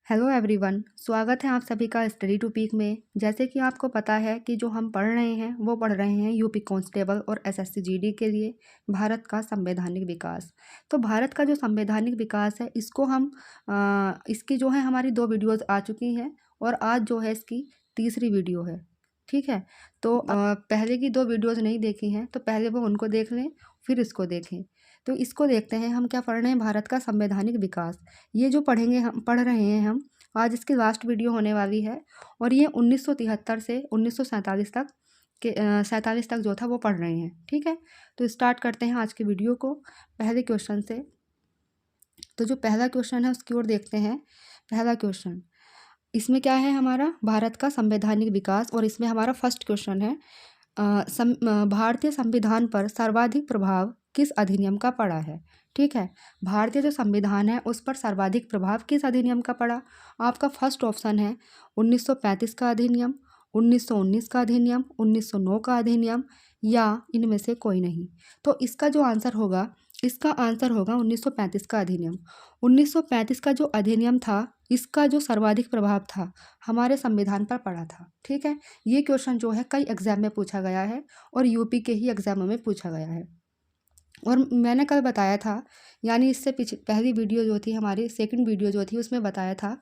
Hello everyone, स्वागत है आप सभी का स्टडी टू पीक में। जैसे कि आपको पता है कि जो हम पढ़ रहे हैं वो पढ़ रहे हैं यूपी कांस्टेबल और एसएससी जीडी के लिए भारत का संवैधानिक विकास। तो भारत का जो संवैधानिक विकास है इसको हम इसकी जो है हमारी 2 वीडियोज़ आ चुकी हैं और आज जो है इसकी तीसरी वीडियो है। ठीक है, तो पहले की 2 वीडियोज़ नहीं देखी हैं तो पहले वो उनको देख लें, फिर इसको देखें। तो इसको देखते हैं हम क्या पढ़ रहे हैं, भारत का संवैधानिक विकास। ये जो पढ़ रहे हैं हम आज, इसकी लास्ट वीडियो होने वाली है और ये 1973 से 1947 तक के 47 तक जो था वो पढ़ रहे हैं। ठीक है, तो स्टार्ट करते हैं आज की वीडियो को पहले क्वेश्चन से। तो जो पहला क्वेश्चन है उसकी ओर देखते हैं। पहला क्वेश्चन इसमें क्या है, हमारा भारत का संवैधानिक विकास, और इसमें हमारा फर्स्ट क्वेश्चन है भारतीय संविधान पर सर्वाधिक प्रभाव किस अधिनियम का पड़ा है। ठीक है, भारतीय जो संविधान है उस पर सर्वाधिक प्रभाव किस अधिनियम का पड़ा। आपका फर्स्ट ऑप्शन है 1935 का अधिनियम, 1919 का अधिनियम, 1909 का अधिनियम, या इनमें से कोई नहीं। तो इसका जो आंसर होगा, इसका आंसर होगा 1935 का अधिनियम। 1935 का जो अधिनियम था इसका जो सर्वाधिक प्रभाव था हमारे संविधान पर पड़ा था। ठीक है, ये क्वेश्चन जो है कई एग्जाम में पूछा गया है और यूपी के ही एग्जामों में पूछा गया है। और मैंने कल बताया था, यानी इससे पीछे पहली वीडियो जो थी हमारी, सेकंड वीडियो जो थी उसमें बताया था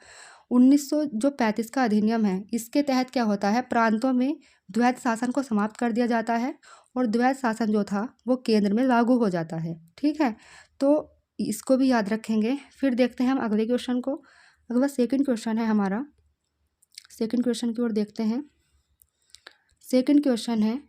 1935 का अधिनियम है, इसके तहत क्या होता है, प्रांतों में द्वैध शासन को समाप्त कर दिया जाता है और द्वैध शासन जो था वो केंद्र में लागू हो जाता है। ठीक है, तो इसको भी याद रखेंगे। फिर देखते हैं हम अगले क्वेश्चन को। अगला सेकंड क्वेश्चन है हमारा, सेकंड क्वेश्चन की ओर देखते हैं। सेकंड क्वेश्चन है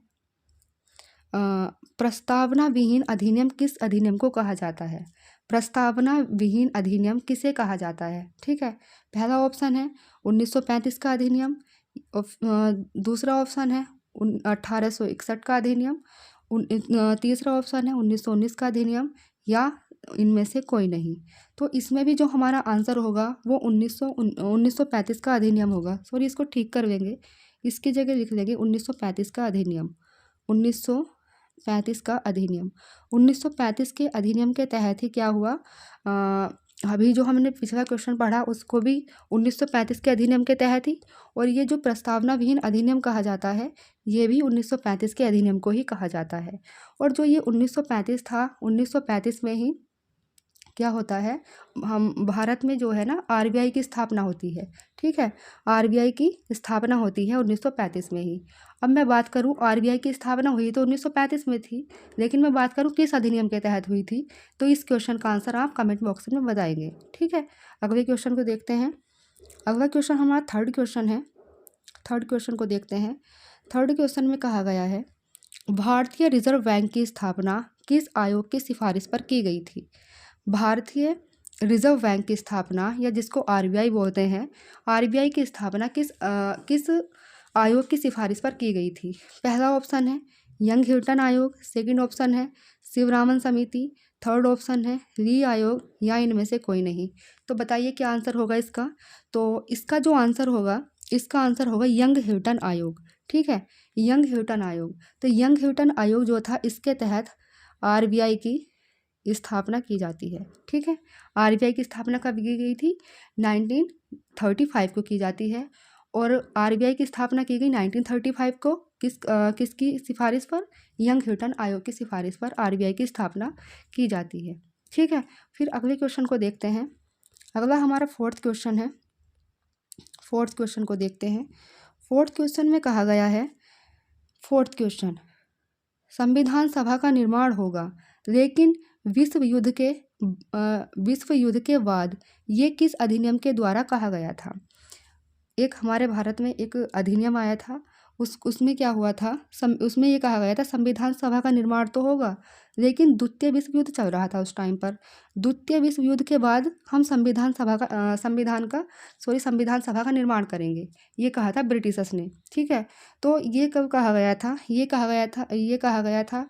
प्रस्तावना विहीन अधिनियम किस अधिनियम को कहा जाता है। प्रस्तावना विहीन अधिनियम किसे कहा जाता है। ठीक है, पहला ऑप्शन है 1935 का अधिनियम, दूसरा ऑप्शन है 1861 का अधिनियम, तीसरा ऑप्शन है 1919 का अधिनियम, या इनमें से कोई नहीं। तो इसमें भी जो हमारा आंसर होगा वो 1935 का अधिनियम होगा। सॉरी, इसको ठीक कर लेंगे, इसकी जगह लिख लेंगे 1935 का अधिनियम। 1935 का अधिनियम, 1935 के अधिनियम के तहत ही क्या हुआ, अभी जो हमने पिछला क्वेश्चन पढ़ा उसको भी 1935 के अधिनियम के तहत ही, और ये जो प्रस्तावना विहीन अधिनियम कहा जाता है ये भी 1935 के अधिनियम को ही कहा जाता है। और जो ये 1935 था, 1935 में ही क्या होता है, हम भारत में जो है ना आरबीआई की स्थापना होती है। ठीक है, आरबीआई की स्थापना होती है 1935 में ही। अब मैं बात करूं, आरबीआई की स्थापना हुई तो 1935 में थी, लेकिन मैं बात करूं किस अधिनियम के तहत हुई थी, तो इस क्वेश्चन का आंसर आप कमेंट बॉक्स में बताएंगे। ठीक है, अगले क्वेश्चन को देखते हैं। अगला क्वेश्चन हमारा थर्ड क्वेश्चन है। थर्ड क्वेश्चन को देखते हैं। थर्ड क्वेश्चन में कहा गया है भारतीय रिजर्व बैंक की स्थापना किस आयोग की सिफारिश पर की गई थी। भारतीय रिजर्व बैंक की स्थापना, या जिसको आरबीआई बोलते हैं, आरबीआई की स्थापना किस आयोग की सिफारिश पर की गई थी। पहला ऑप्शन है यंग ह्यूटन आयोग, सेकंड ऑप्शन है शिवरामन समिति, थर्ड ऑप्शन है ली आयोग, या इनमें से कोई नहीं। तो बताइए क्या आंसर होगा इसका। तो इसका जो आंसर होगा, इसका आंसर होगा यंग ह्यूटन आयोग। ठीक है, यंग ह्यूटन आयोग। तो यंग ह्यूटन आयोग जो था इसके तहत आरबीआई की स्थापना की जाती है। ठीक है, आरबीआई की स्थापना कब की गई थी, 1935 को की जाती है, और आरबीआई की स्थापना की गई 1935 को किसकी सिफारिश पर, यंग ह्यूटन आयोग की सिफारिश पर आरबीआई की स्थापना की जाती है। ठीक है, फिर अगले क्वेश्चन को देखते हैं। अगला हमारा फोर्थ क्वेश्चन है। फोर्थ क्वेश्चन को देखते हैं। फोर्थ क्वेश्चन में कहा गया है, फोर्थ क्वेश्चन, संविधान सभा का निर्माण होगा लेकिन विश्व युद्ध के बाद ये किस अधिनियम के द्वारा कहा गया था। एक हमारे भारत में एक अधिनियम आया था, उसमें क्या हुआ था, उसमें ये कहा गया था संविधान सभा का निर्माण तो होगा, लेकिन द्वितीय विश्व युद्ध चल रहा था उस टाइम पर। द्वितीय विश्व युद्ध के बाद हम संविधान सभा का निर्माण करेंगे, ये कहा था ब्रिटिशर्स ने। ठीक है, तो ये कब कहा गया था, ये कहा गया था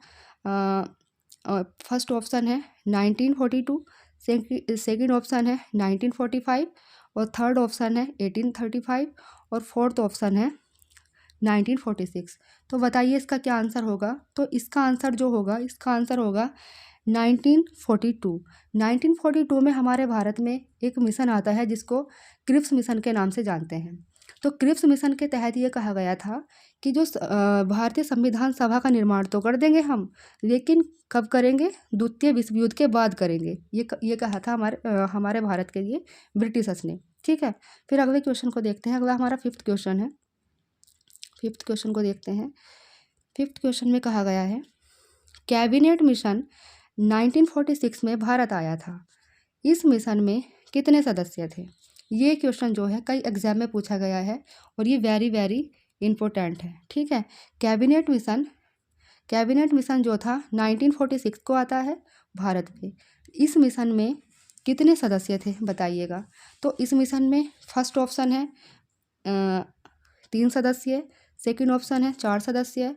फर्स्ट ऑप्शन है 1942, सेकंड ऑप्शन है 1945, और थर्ड ऑप्शन है 1835, और फोर्थ ऑप्शन है 1946। तो बताइए इसका क्या आंसर होगा। तो इसका आंसर जो होगा, इसका आंसर होगा 1942 में हमारे भारत में एक मिशन आता है जिसको क्रिप्स मिशन के नाम से जानते हैं। तो क्रिप्स मिशन के तहत ये कहा गया था कि जो भारतीय संविधान सभा का निर्माण तो कर देंगे हम, लेकिन कब करेंगे? द्वितीय विश्व युद्ध के बाद करेंगे। ये कहा था हमारे भारत के लिए ब्रिटिशर्स ने। ठीक है, फिर अगले क्वेश्चन को देखते हैं। अगला हमारा फिफ्थ क्वेश्चन है। फिफ्थ क्वेश्चन को देखते हैं। फिफ्थ क्वेश्चन में कहा गया है कैबिनेट मिशन 1946 में भारत आया था। इस मिशन में कितने सदस्य थे? ये क्वेश्चन जो है कई एग्जाम में पूछा गया है और ये वेरी वेरी इम्पोर्टेंट है। ठीक है, कैबिनेट मिशन जो था 1946 को आता है भारत में। इस मिशन में कितने सदस्य थे बताइएगा। तो इस मिशन में फर्स्ट ऑप्शन है 3 सदस्य, सेकंड ऑप्शन है 4 सदस्य,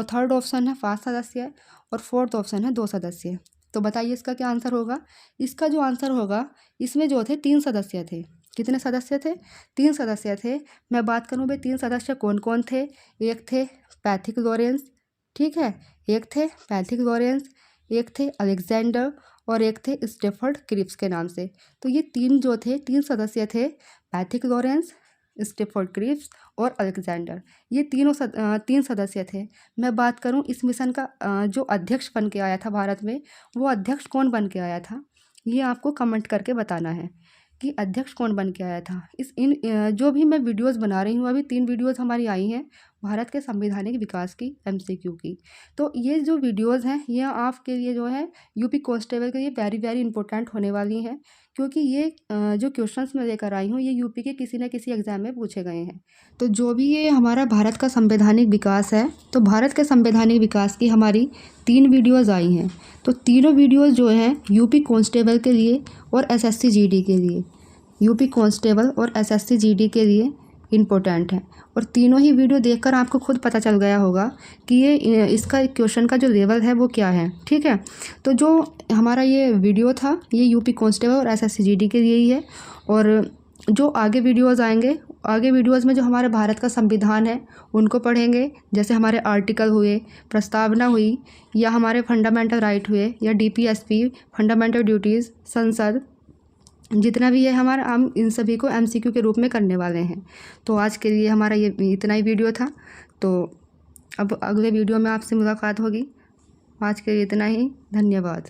थर्ड ऑप्शन है 5 सदस्य और फोर्थ ऑप्शन है 2 सदस्य। तो बताइए इसका क्या आंसर होगा। इसका जो आंसर होगा, इसमें जो थे 3 सदस्य थे। कितने सदस्य थे? 3 सदस्य थे। मैं बात करूँ भाई 3 सदस्य कौन कौन थे। एक थे पैथिक लॉरेंस, ठीक है, एक थे पैथिक लॉरेंस, एक थे अलेक्जेंडर और एक थे स्टेफर्ड क्रिप्स के नाम से। तो ये 3 सदस्य थे, पैथिक लॉरेंस, स्टेफर्ड क्रिप्स और अलेक्जेंडर। ये 3 सदस्य थे। मैं बात करूं इस मिशन का जो अध्यक्ष बन के आया था भारत में, वो अध्यक्ष कौन बन के आया था, ये आपको कमेंट करके बताना है कि अध्यक्ष कौन बन के आया था। जो भी मैं वीडियोस बना रही हूँ, अभी 3 वीडियोस हमारी आई हैं भारत के संवैधानिक विकास की, MCQ की। तो ये जो वीडियोस हैं ये आपके लिए जो है यूपी कांस्टेबल के लिए वेरी वेरी इंपॉर्टेंट होने वाली हैं, क्योंकि ये जो क्वेश्चंस मैं लेकर आई हूँ ये यूपी के किसी न किसी एग्जाम में पूछे गए हैं। तो जो भी ये हमारा भारत का संवैधानिक विकास है, तो भारत के संवैधानिक विकास की हमारी 3 वीडियोज़ आई हैं। तो तीनों वीडियोज़ जो हैं यूपी कांस्टेबल के लिए और SSC GD के लिए, यूपी कांस्टेबल और SSC GD के लिए इम्पोर्टेंट है। और तीनों ही वीडियो देखकर आपको खुद पता चल गया होगा कि ये इसका क्वेश्चन का जो लेवल है वो क्या है। ठीक है, तो जो हमारा ये वीडियो था ये यूपी कांस्टेबल और SSC GD के लिए ही है। और जो आगे वीडियोज़ आएंगे, आगे वीडियोज़ में जो हमारे भारत का संविधान है उनको पढ़ेंगे, जैसे हमारे आर्टिकल हुए, प्रस्तावना हुई, या हमारे फंडामेंटल राइट हुए, या DPSP, फंडामेंटल ड्यूटीज़, संसद, जितना भी है हमारा, हम इन सभी को MCQ के रूप में करने वाले हैं। तो आज के लिए हमारा ये इतना ही वीडियो था। तो अब अगले वीडियो में आपसे मुलाकात होगी। आज के लिए इतना ही, धन्यवाद।